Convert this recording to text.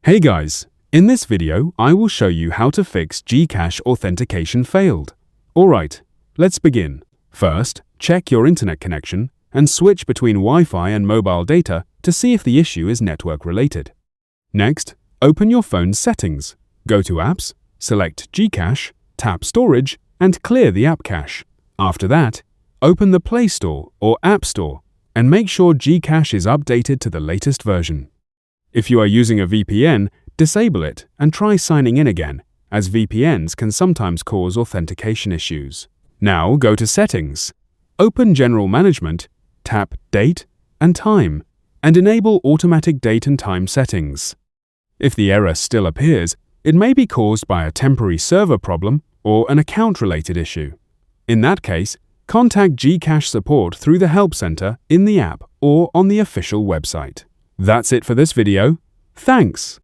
Hey guys, in this video I will show you how to fix GCash authentication failed. Alright, let's begin. First, check your internet connection and switch between Wi-Fi and mobile data to see if the issue is network related. Next, open your phone's settings, go to Apps, select GCash, tap Storage and clear the app cache. After that, open the Play Store or App Store and make sure GCash is updated to the latest version. If you are using a VPN, disable it and try signing in again, as VPNs can sometimes cause authentication issues. Now go to Settings, open General Management, tap Date and Time, and enable Automatic Date and Time settings. If the error still appears, it may be caused by a temporary server problem or an account-related issue. In that case, contact GCash support through the Help Center in the app or on the official website. That's it for this video. Thanks!